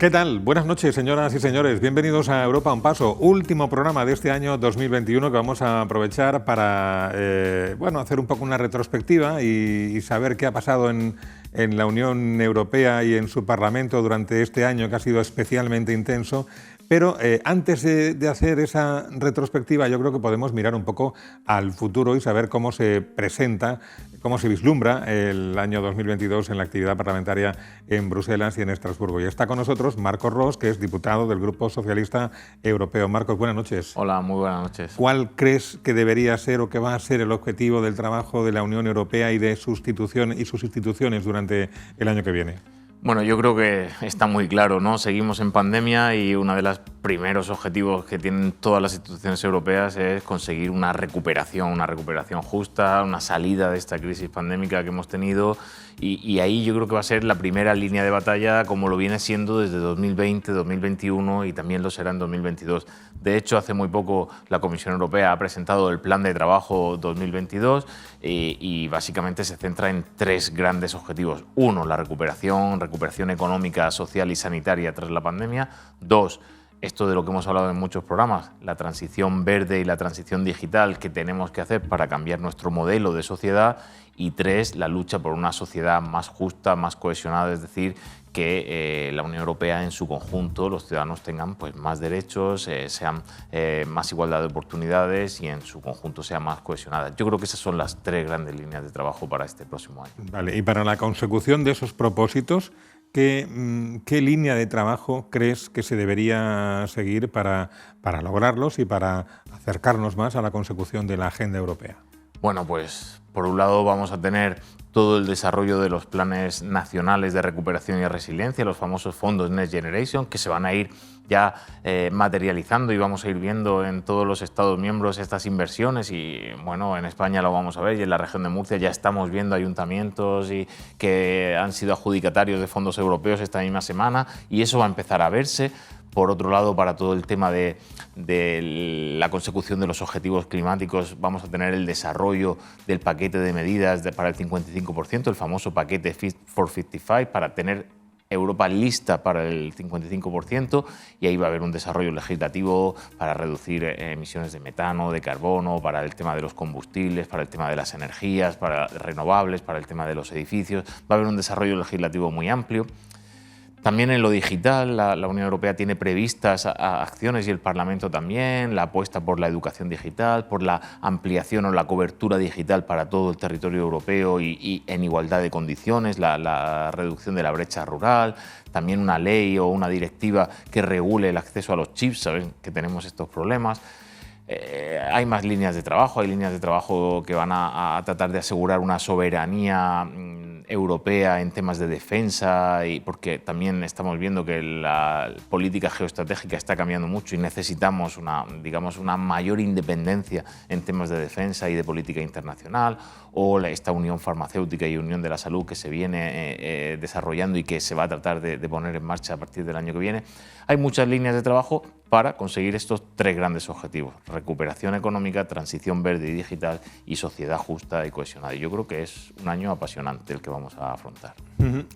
¿Qué tal? Buenas noches, señoras y señores. Bienvenidos a Europa a un Paso, último programa de este año 2021 que vamos a aprovechar para hacer un poco una retrospectiva y saber qué ha pasado en la Unión Europea y en su Parlamento durante este año, que ha sido especialmente intenso. Pero antes de hacer esa retrospectiva, yo creo que podemos mirar un poco al futuro y saber cómo se presenta, cómo se vislumbra el año 2022 en la actividad parlamentaria en Bruselas y en Estrasburgo. Y está con nosotros Marcos Ros, que es diputado del Grupo Socialista Europeo. Marcos, buenas noches. Hola, muy buenas noches. ¿Cuál crees que debería ser o que va a ser el objetivo del trabajo de la Unión Europea y de sus instituciones durante el año que viene? Bueno, yo creo que está muy claro, ¿no? Seguimos en pandemia y uno de los primeros objetivos que tienen todas las instituciones europeas es conseguir una recuperación justa, una salida de esta crisis pandémica que hemos tenido y ahí yo creo que va a ser la primera línea de batalla como lo viene siendo desde 2020, 2021 y también lo será en 2022. De hecho, hace muy poco la Comisión Europea ha presentado el Plan de Trabajo 2022 y básicamente se centra en tres grandes objetivos. Uno, la recuperación económica, social y sanitaria tras la pandemia. Dos, esto de lo que hemos hablado en muchos programas, la transición verde y la transición digital que tenemos que hacer para cambiar nuestro modelo de sociedad. Y tres, la lucha por una sociedad más justa, más cohesionada, es decir, que la Unión Europea en su conjunto, los ciudadanos tengan pues, más derechos, sean más igualdad de oportunidades y en su conjunto sea más cohesionada. Yo creo que esas son las tres grandes líneas de trabajo para este próximo año. Vale, y para la consecución de esos propósitos, ¿qué línea de trabajo crees que se debería seguir para lograrlos y para acercarnos más a la consecución de la agenda europea? Bueno, pues por un lado vamos a tener todo el desarrollo de los planes nacionales de recuperación y resiliencia, los famosos fondos Next Generation, que se van a ir ya materializando y vamos a ir viendo en todos los Estados miembros estas inversiones y bueno, en España lo vamos a ver y en la región de Murcia ya estamos viendo ayuntamientos que han sido adjudicatarios de fondos europeos esta misma semana y eso va a empezar a verse. Por otro lado, para todo el tema de la consecución de los objetivos climáticos, vamos a tener el desarrollo del paquete de medidas para el 55%, el famoso paquete Fit for 55, para tener Europa lista para el 55% y ahí va a haber un desarrollo legislativo para reducir emisiones de metano, de carbono, para el tema de los combustibles, para el tema de las energías, para renovables, para el tema de los edificios. Va a haber un desarrollo legislativo muy amplio. También en lo digital, la Unión Europea tiene previstas acciones y el Parlamento también, la apuesta por la educación digital, por la ampliación o la cobertura digital para todo el territorio europeo y en igualdad de condiciones, la reducción de la brecha rural, también una ley o una directiva que regule el acceso a los chips, saben que tenemos estos problemas. Hay más líneas de trabajo, hay líneas de trabajo que van a tratar de asegurar una soberanía europea en temas de defensa y porque también estamos viendo que la política geoestratégica está cambiando mucho y necesitamos una mayor independencia en temas de defensa y de política internacional o esta unión farmacéutica y unión de la salud que se viene desarrollando y que se va a tratar de poner en marcha a partir del año que viene. Hay muchas líneas de trabajo para conseguir estos tres grandes objetivos: recuperación económica, transición verde y digital y sociedad justa y cohesionada. Y yo creo que es un año apasionante el que vamos a afrontar.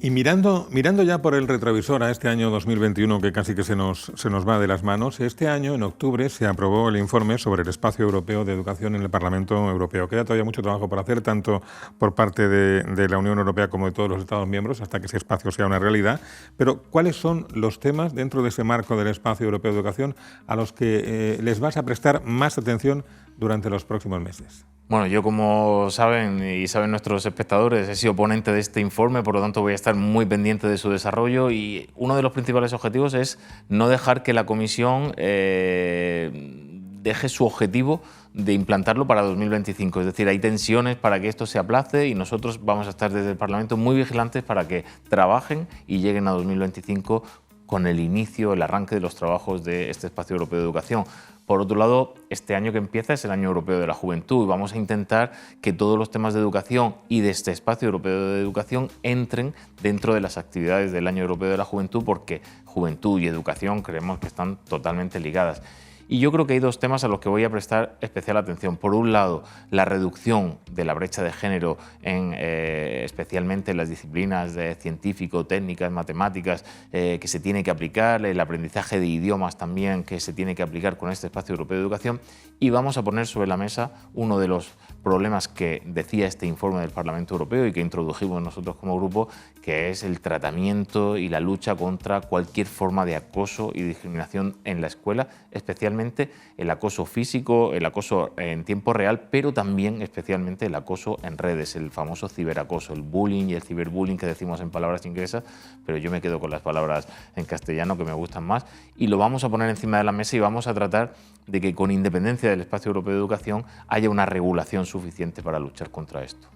Y mirando ya por el retrovisor a este año 2021 que casi que se nos va de las manos, este año, en octubre, se aprobó el informe sobre el espacio europeo de educación en el Parlamento Europeo. Queda todavía mucho trabajo por hacer, tanto por parte de la Unión Europea como de todos los Estados miembros, hasta que ese espacio sea una realidad. Pero, ¿cuáles son los temas dentro de ese marco del espacio europeo de educación a los que les vas a prestar más atención durante los próximos meses? Bueno, yo como saben y saben nuestros espectadores, he sido ponente de este informe, por lo tanto voy a estar muy pendiente de su desarrollo y uno de los principales objetivos es no dejar que la Comisión deje su objetivo de implantarlo para 2025. Es decir, hay tensiones para que esto se aplace y nosotros vamos a estar desde el Parlamento muy vigilantes para que trabajen y lleguen a 2025 con el inicio, el arranque de los trabajos de este espacio europeo de educación. Por otro lado, este año que empieza es el Año Europeo de la Juventud y vamos a intentar que todos los temas de educación y de este espacio europeo de educación entren dentro de las actividades del Año Europeo de la Juventud porque juventud y educación creemos que están totalmente ligadas. Y yo creo que hay dos temas a los que voy a prestar especial atención. Por un lado, la reducción de la brecha de género, especialmente en las disciplinas de científico, técnicas, matemáticas, que se tiene que aplicar, el aprendizaje de idiomas también que se tiene que aplicar con este espacio europeo de educación. Y vamos a poner sobre la mesa uno de los problemas que decía este informe del Parlamento Europeo y que introdujimos nosotros como grupo, que es el tratamiento y la lucha contra cualquier forma de acoso y discriminación en la escuela, especialmente el acoso físico, el acoso en tiempo real, pero también especialmente el acoso en redes, el famoso ciberacoso, el bullying y el ciberbullying que decimos en palabras inglesas, pero yo me quedo con las palabras en castellano que me gustan más, y lo vamos a poner encima de la mesa y vamos a tratar de que con independencia del Espacio Europeo de Educación haya una regulación suficiente para luchar contra esto.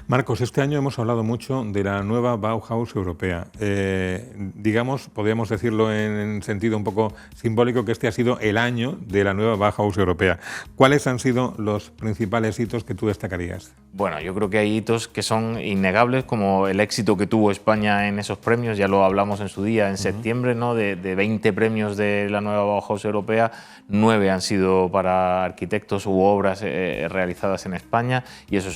Marcos, este año hemos hablado mucho de la nueva Bauhaus europea. Digamos, podríamos decirlo en sentido un poco simbólico, que este ha sido el año de la nueva Bauhaus europea. ¿Cuáles han sido los principales hitos que tú destacarías? Bueno, yo creo que hay hitos que son innegables, como el éxito que tuvo España en esos premios, ya lo hablamos en su día, en septiembre, ¿no? De 20 premios de la nueva Bauhaus europea, 9 han sido para arquitectos u obras realizadas en España, y eso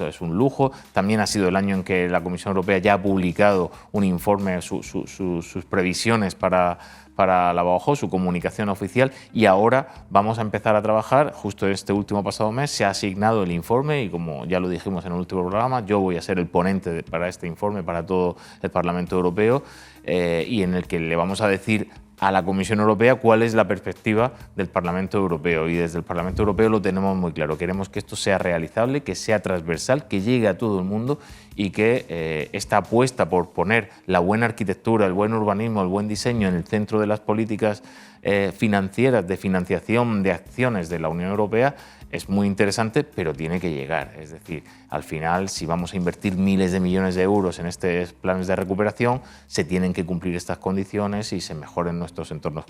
es un lujo. También ha sido el año en que la Comisión Europea ya ha publicado un informe, sus previsiones para la Bauhaus, su comunicación oficial, y ahora vamos a empezar a trabajar. Justo este último pasado mes se ha asignado el informe y, como ya lo dijimos en el último programa, yo voy a ser el ponente para este informe para todo el Parlamento Europeo, y en el que le vamos a decir a la Comisión Europea cuál es la perspectiva del Parlamento Europeo, y desde el Parlamento Europeo lo tenemos muy claro. Queremos que esto sea realizable, que sea transversal, que llegue a todo el mundo, y que esta apuesta por poner la buena arquitectura, el buen urbanismo, el buen diseño en el centro de las políticas financieras, de financiación de acciones de la Unión Europea, es muy interesante, pero tiene que llegar. Es decir, al final, si vamos a invertir miles de millones de euros en estos planes de recuperación, se tienen que cumplir estas condiciones y se mejoren nuestros entornos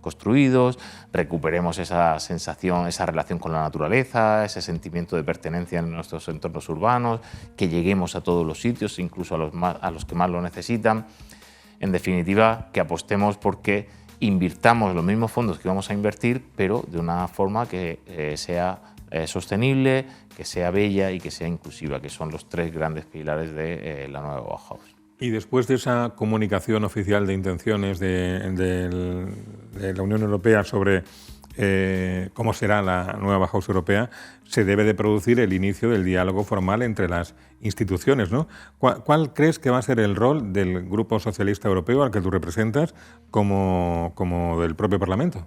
construidos, recuperemos esa sensación, esa relación con la naturaleza, ese sentimiento de pertenencia en nuestros entornos urbanos, que lleguemos a todos los sitios, incluso a los que más lo necesitan. En definitiva, que apostemos porque invirtamos los mismos fondos que vamos a invertir, pero de una forma que sea sostenible, que sea bella y que sea inclusiva, que son los 3 grandes pilares de la nueva Bauhaus. Y después de esa comunicación oficial de intenciones de la Unión Europea sobre cómo será la nueva Bauhaus europea, se debe de producir el inicio del diálogo formal entre las instituciones, ¿no? ¿Cuál crees que va a ser el rol del Grupo Socialista Europeo al que tú representas como del propio Parlamento?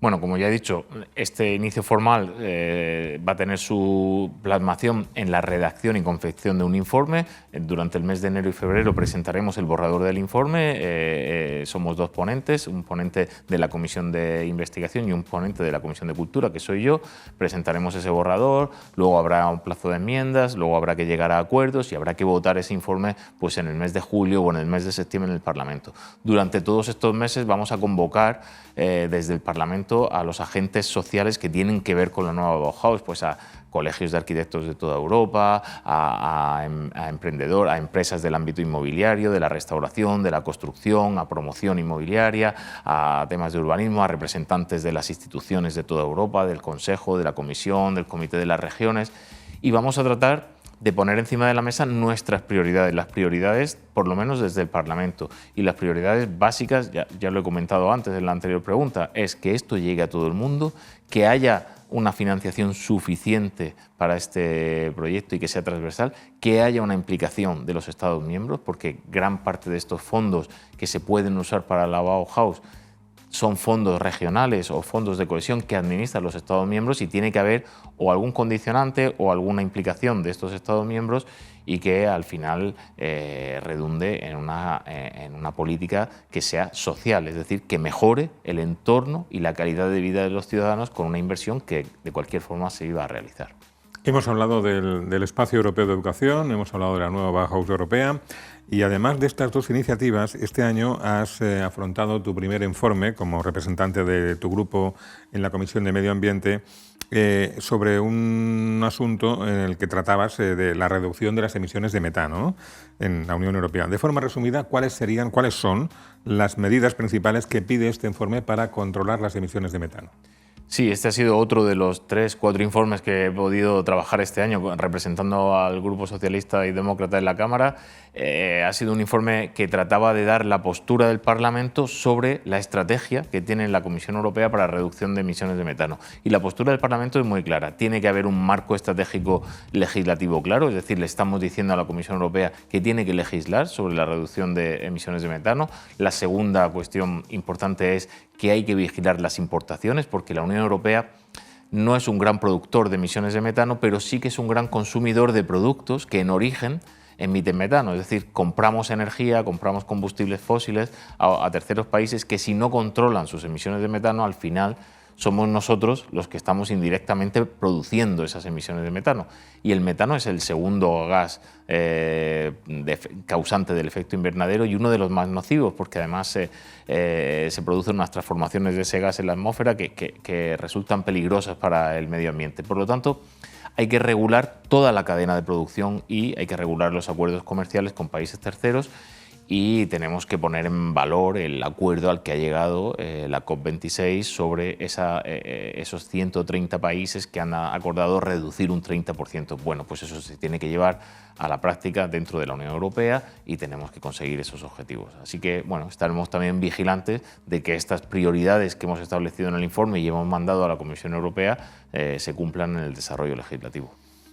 Bueno, como ya he dicho, este inicio formal va a tener su plasmación en la redacción y confección de un informe. Durante el mes de enero y febrero presentaremos el borrador del informe. Somos 2 ponentes, un ponente de la Comisión de Investigación y un ponente de la Comisión de Cultura, que soy yo. Presentaremos ese borrador, luego habrá un plazo de enmiendas, luego habrá que llegar a acuerdos y habrá que votar ese informe pues, en el mes de julio o en el mes de septiembre en el Parlamento. Durante todos estos meses vamos a convocar desde el Parlamento a los agentes sociales que tienen que ver con la nueva Bauhaus, pues a colegios de arquitectos de toda Europa, a empresas del ámbito inmobiliario, de la restauración, de la construcción, a promoción inmobiliaria, a temas de urbanismo, a representantes de las instituciones de toda Europa, del Consejo, de la Comisión, del Comité de las Regiones, y vamos a tratar de poner encima de la mesa nuestras prioridades, las prioridades por lo menos desde el Parlamento. Y las prioridades básicas, ya lo he comentado antes en la anterior pregunta, es que esto llegue a todo el mundo, que haya una financiación suficiente para este proyecto y que sea transversal, que haya una implicación de los Estados miembros, porque gran parte de estos fondos que se pueden usar para la Bauhaus son fondos regionales o fondos de cohesión que administran los Estados miembros, y tiene que haber o algún condicionante o alguna implicación de estos Estados miembros y que al final redunde en una política que sea social, es decir, que mejore el entorno y la calidad de vida de los ciudadanos con una inversión que de cualquier forma se iba a realizar. Hemos hablado del Espacio Europeo de Educación, hemos hablado de la nueva Bauhaus europea, y además de estas 2 iniciativas, este año has afrontado tu primer informe como representante de tu grupo en la Comisión de Medio Ambiente sobre un asunto en el que tratabas de la reducción de las emisiones de metano, ¿no?, en la Unión Europea. De forma resumida, ¿cuáles son las medidas principales que pide este informe para controlar las emisiones de metano? Sí, este ha sido otro de los 3-4 informes que he podido trabajar este año representando al Grupo Socialista y Demócrata en la Cámara. Ha sido un informe que trataba de dar la postura del Parlamento sobre la estrategia que tiene la Comisión Europea para la reducción de emisiones de metano. Y la postura del Parlamento es muy clara. Tiene que haber un marco estratégico legislativo claro, es decir, le estamos diciendo a la Comisión Europea que tiene que legislar sobre la reducción de emisiones de metano. La segunda cuestión importante es que hay que vigilar las importaciones, porque la Unión Europea no es un gran productor de emisiones de metano, pero sí que es un gran consumidor de productos que en origen emiten metano. Es decir, compramos energía, compramos combustibles fósiles a terceros países que, si no controlan sus emisiones de metano, al final somos nosotros los que estamos indirectamente produciendo esas emisiones de metano. Y el metano es el segundo gas causante del efecto invernadero y uno de los más nocivos, porque además se producen unas transformaciones de ese gas en la atmósfera que resultan peligrosas para el medio ambiente. Por lo tanto, hay que regular toda la cadena de producción y hay que regular los acuerdos comerciales con países terceros. Y tenemos que poner en valor el acuerdo al que ha llegado la COP26 sobre esos 130 países que han acordado reducir un 30%. Bueno, pues eso se tiene que llevar a la práctica dentro de la Unión Europea y tenemos que conseguir esos objetivos. Así que, bueno, estaremos también vigilantes de que estas prioridades que hemos establecido en el informe y hemos mandado a la Comisión Europea se cumplan en el desarrollo legislativo.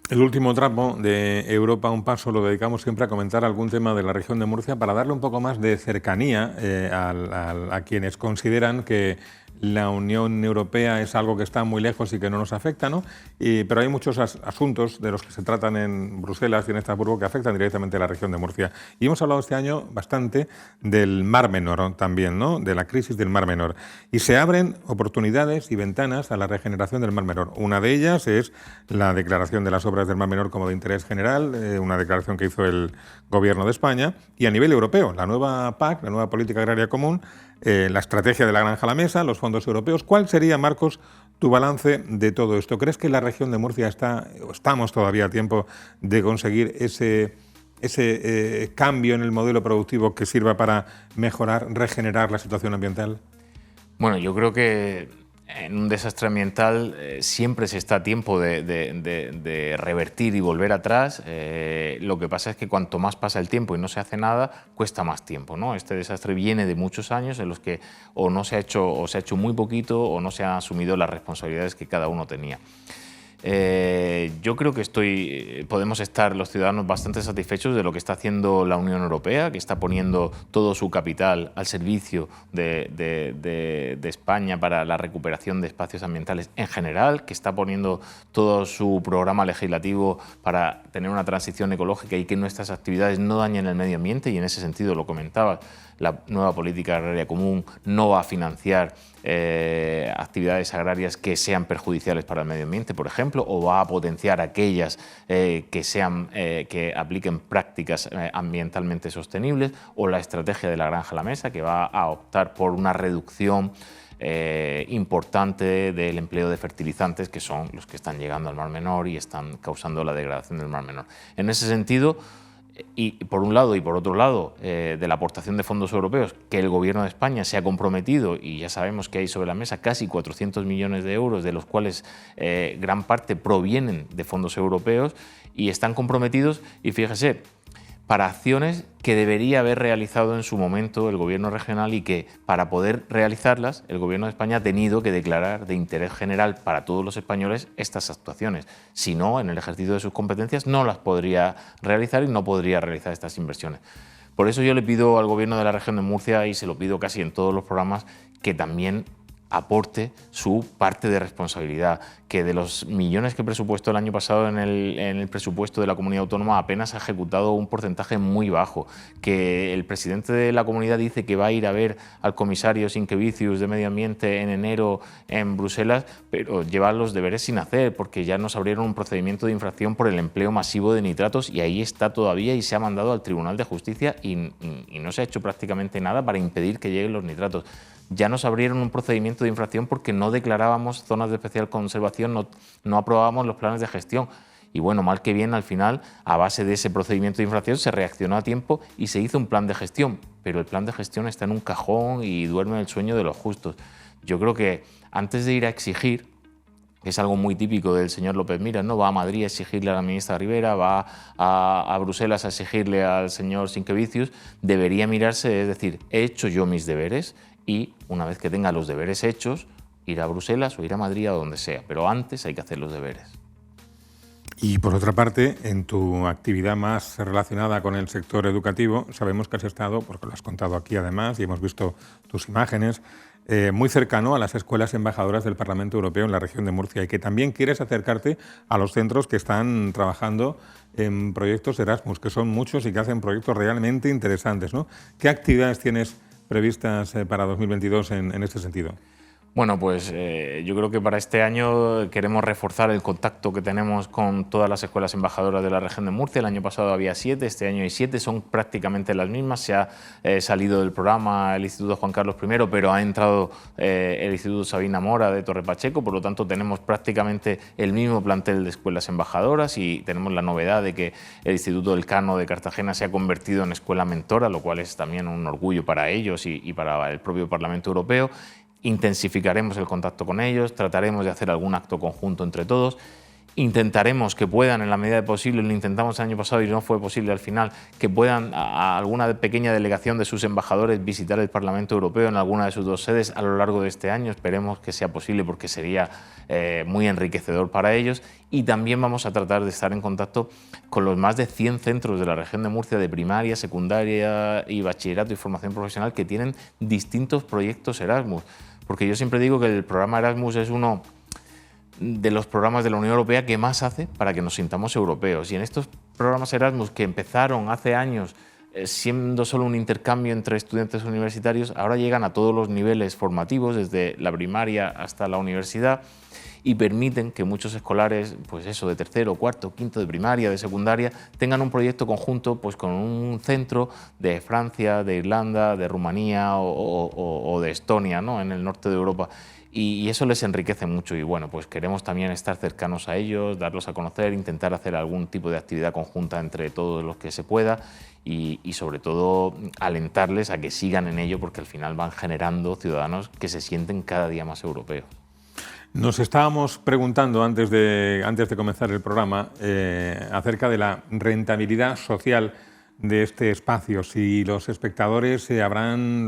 El último tramo de Europa a un paso lo dedicamos siempre a comentar algún tema de la región de Murcia para darle un poco más de cercanía a quienes consideran que la Unión Europea es algo que está muy lejos y que no nos afecta, ¿no? Pero hay muchos asuntos de los que se tratan en Bruselas y en Estrasburgo que afectan directamente a la región de Murcia. Y hemos hablado este año bastante del Mar Menor también, ¿no?, de la crisis del Mar Menor. Y se abren oportunidades y ventanas a la regeneración del Mar Menor. Una de ellas es la declaración de las obras del Mar Menor como de interés general, una declaración que hizo el Gobierno de España. Y a nivel europeo, la nueva PAC, la nueva Política Agraria Común, la estrategia de la granja a la mesa, los fondos europeos. ¿Cuál sería, Marcos, tu balance de todo esto? ¿Crees que la región de Murcia estamos todavía a tiempo de conseguir ese cambio en el modelo productivo que sirva para mejorar, regenerar la situación ambiental? Bueno, yo creo que en un desastre ambiental siempre se está a tiempo de revertir y volver atrás. Lo que pasa es que cuanto más pasa el tiempo y no se hace nada, cuesta más tiempo, ¿no? Este desastre viene de muchos años en los que o no se ha hecho, o se ha hecho muy poquito, o no se han asumido las responsabilidades que cada uno tenía. Yo creo que podemos estar los ciudadanos bastante satisfechos de lo que está haciendo la Unión Europea, que está poniendo todo su capital al servicio de España para la recuperación de espacios ambientales en general, que está poniendo todo su programa legislativo para tener una transición ecológica y que nuestras actividades no dañen el medio ambiente, y en ese sentido lo comentaba, la nueva política agraria común no va a financiar actividades agrarias que sean perjudiciales para el medio ambiente, por ejemplo, o va a potenciar aquellas que apliquen prácticas ambientalmente sostenibles, o la estrategia de la granja a la mesa, que va a optar por una reducción importante del empleo de fertilizantes, que son los que están llegando al Mar Menor y están causando la degradación del Mar Menor. En ese sentido, y por un lado y por otro lado, de la aportación de fondos europeos, que el Gobierno de España se ha comprometido, y ya sabemos que hay sobre la mesa casi 400 millones de euros, de los cuales gran parte provienen de fondos europeos, y están comprometidos, y fíjese, para acciones que debería haber realizado en su momento el Gobierno regional, y que para poder realizarlas el Gobierno de España ha tenido que declarar de interés general para todos los españoles estas actuaciones. Si no, en el ejercicio de sus competencias no las podría realizar y no podría realizar estas inversiones. Por eso yo le pido al Gobierno de la región de Murcia, y se lo pido casi en todos los programas, que también aporte su parte de responsabilidad, que de los millones que presupuestó el año pasado en el presupuesto de la comunidad autónoma apenas ha ejecutado un porcentaje muy bajo, que el presidente de la comunidad dice que va a ir a ver al comisario Sinquevicius de Medio Ambiente en enero en Bruselas, pero lleva los deberes sin hacer, porque ya nos abrieron un procedimiento de infracción por el empleo masivo de nitratos, y ahí está todavía, y se ha mandado al Tribunal de Justicia, y no se ha hecho prácticamente nada para impedir que lleguen los nitratos. ya nos abrieron un procedimiento de infracción porque no declarábamos zonas de especial conservación, no aprobábamos los planes de gestión. Y bueno, mal que bien, al final, a base de ese procedimiento de infracción, se reaccionó a tiempo y se hizo un plan de gestión. Pero el plan de gestión está en un cajón y duerme el sueño de los justos. Yo creo que antes de ir a exigir, que es algo muy típico del señor López Miras, ¿no? Va a Madrid a exigirle a la ministra Rivera, va a Bruselas a exigirle al señor Sinquevicius, debería mirarse, es decir, he hecho yo mis deberes y una vez que tenga los deberes hechos, ir a Bruselas o ir a Madrid o donde sea, pero antes hay que hacer los deberes. Y por otra parte, en tu actividad más relacionada con el sector educativo, sabemos que has estado, porque lo has contado aquí además y hemos visto tus imágenes, muy cercano a las escuelas embajadoras del Parlamento Europeo en la región de Murcia y que también quieres acercarte a los centros que están trabajando en proyectos Erasmus, que son muchos y que hacen proyectos realmente interesantes, ¿no? ¿Qué actividades tienes previstas para 2022 en este sentido? Bueno, pues yo creo que para este año queremos reforzar el contacto que tenemos con todas las escuelas embajadoras de la región de Murcia. El año pasado había 7, este año hay 7, son prácticamente las mismas. Se ha salido del programa el Instituto Juan Carlos I, pero ha entrado el Instituto Sabina Mora de Torre Pacheco, por lo tanto tenemos prácticamente el mismo plantel de escuelas embajadoras y tenemos la novedad de que el Instituto del Cano de Cartagena se ha convertido en escuela mentora, lo cual es también un orgullo para ellos y para el propio Parlamento Europeo. Intensificaremos el contacto con ellos, trataremos de hacer algún acto conjunto entre todos, intentaremos que puedan, en la medida de posible, lo intentamos el año pasado y no fue posible al final, que puedan a alguna pequeña delegación de sus embajadores visitar el Parlamento Europeo en alguna de sus 2 sedes a lo largo de este año. Esperemos que sea posible porque sería muy enriquecedor para ellos. Y también vamos a tratar de estar en contacto con los más de 100 centros de la región de Murcia de primaria, secundaria y bachillerato y formación profesional que tienen distintos proyectos Erasmus. Porque yo siempre digo que el programa Erasmus es uno de los programas de la Unión Europea que más hace para que nos sintamos europeos. Y en estos programas Erasmus que empezaron hace años siendo solo un intercambio entre estudiantes universitarios, ahora llegan a todos los niveles formativos, desde la primaria hasta la universidad, y permiten que muchos escolares, pues eso, de tercero, cuarto, quinto de primaria, de secundaria, tengan un proyecto conjunto pues con un centro de Francia, de Irlanda, de Rumanía o de Estonia, ¿no? En el norte de Europa. Y eso les enriquece mucho y bueno, pues queremos también estar cercanos a ellos, darlos a conocer, intentar hacer algún tipo de actividad conjunta entre todos los que se pueda y sobre todo alentarles a que sigan en ello porque al final van generando ciudadanos que se sienten cada día más europeos. Nos estábamos preguntando antes de comenzar el programa acerca de la rentabilidad social de este espacio, si los espectadores lo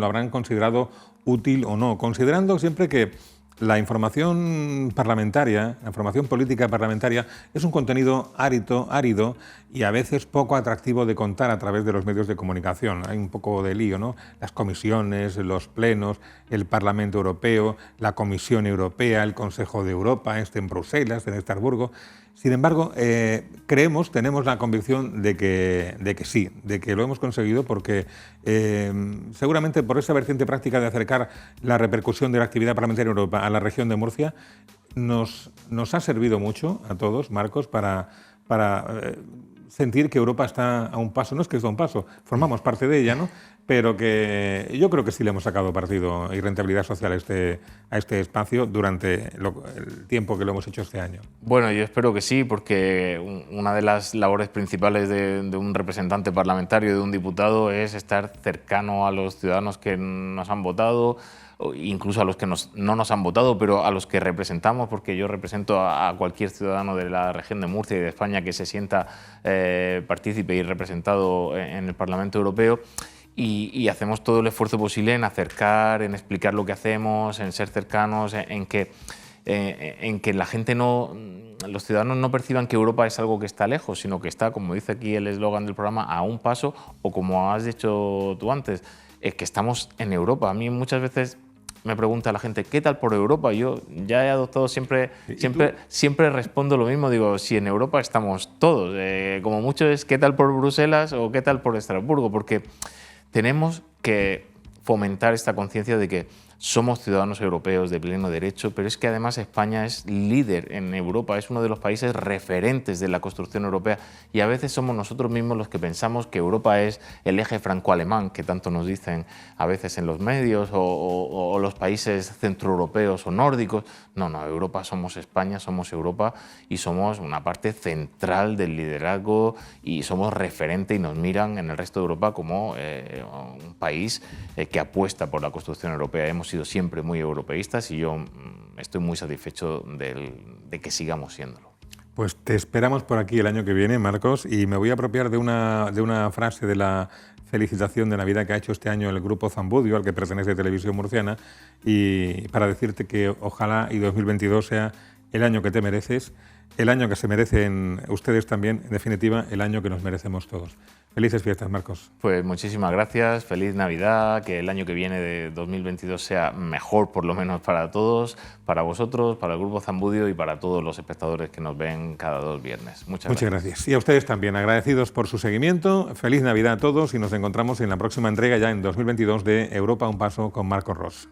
habrán considerado útil o no, considerando siempre que la información parlamentaria, la información política parlamentaria, es un contenido árido y a veces poco atractivo de contar a través de los medios de comunicación. Hay un poco de lío, ¿no? Las comisiones, los plenos, el Parlamento Europeo, la Comisión Europea, el Consejo de Europa, en Bruselas, en Estrasburgo. Sin embargo, tenemos la convicción de que sí, de que lo hemos conseguido porque seguramente por esa vertiente práctica de acercar la repercusión de la actividad parlamentaria en Europa a la región de Murcia, nos ha servido mucho a todos, Marcos, para sentir que Europa está a un paso, no es que esté a un paso, formamos parte de ella, ¿no? Pero que yo creo que sí le hemos sacado partido y rentabilidad social a este espacio durante el tiempo que lo hemos hecho este año. Bueno, yo espero que sí, porque una de las labores principales de un representante parlamentario, de un diputado, es estar cercano a los ciudadanos que nos han votado, incluso a los que no nos han votado, pero a los que representamos, porque yo represento a cualquier ciudadano de la región de Murcia y de España que se sienta partícipe y representado en el Parlamento Europeo. Y hacemos todo el esfuerzo posible en acercar, en explicar lo que hacemos, en ser cercanos, en que la gente los ciudadanos no perciban que Europa es algo que está lejos, sino que está, como dice aquí el eslogan del programa, a un paso, o como has dicho tú antes, que estamos en Europa. A mí muchas veces me pregunta la gente, ¿qué tal por Europa? Yo ya he adoptado siempre respondo lo mismo, digo, si en Europa estamos todos, como mucho es ¿qué tal por Bruselas o qué tal por Estrasburgo? Porque tenemos que fomentar esta conciencia de que somos ciudadanos europeos de pleno derecho, pero es que además España es líder en Europa, es uno de los países referentes de la construcción europea y a veces somos nosotros mismos los que pensamos que Europa es el eje franco-alemán, que tanto nos dicen a veces en los medios, o los países centroeuropeos o nórdicos. No, Europa somos España, somos Europa y somos una parte central del liderazgo y somos referente y nos miran en el resto de Europa como un país que apuesta por la construcción europea. Hemos sido siempre muy europeístas y yo estoy muy satisfecho de que sigamos siéndolo. Pues te esperamos por aquí el año que viene, Marcos, y me voy a apropiar de una frase de la felicitación de Navidad que ha hecho este año el Grupo Zamudio, al que pertenece Televisión Murciana, y para decirte que ojalá y 2022 sea el año que te mereces, el año que se merecen ustedes también, en definitiva, el año que nos merecemos todos. Felices fiestas, Marcos. Pues muchísimas gracias, feliz Navidad, que el año que viene de 2022 sea mejor por lo menos para todos, para vosotros, para el Grupo Zamudio y para todos los espectadores que nos ven cada 2 viernes. Muchas gracias. Y a ustedes también, agradecidos por su seguimiento. Feliz Navidad a todos y nos encontramos en la próxima entrega ya en 2022 de Europa a un paso con Marcos Ros.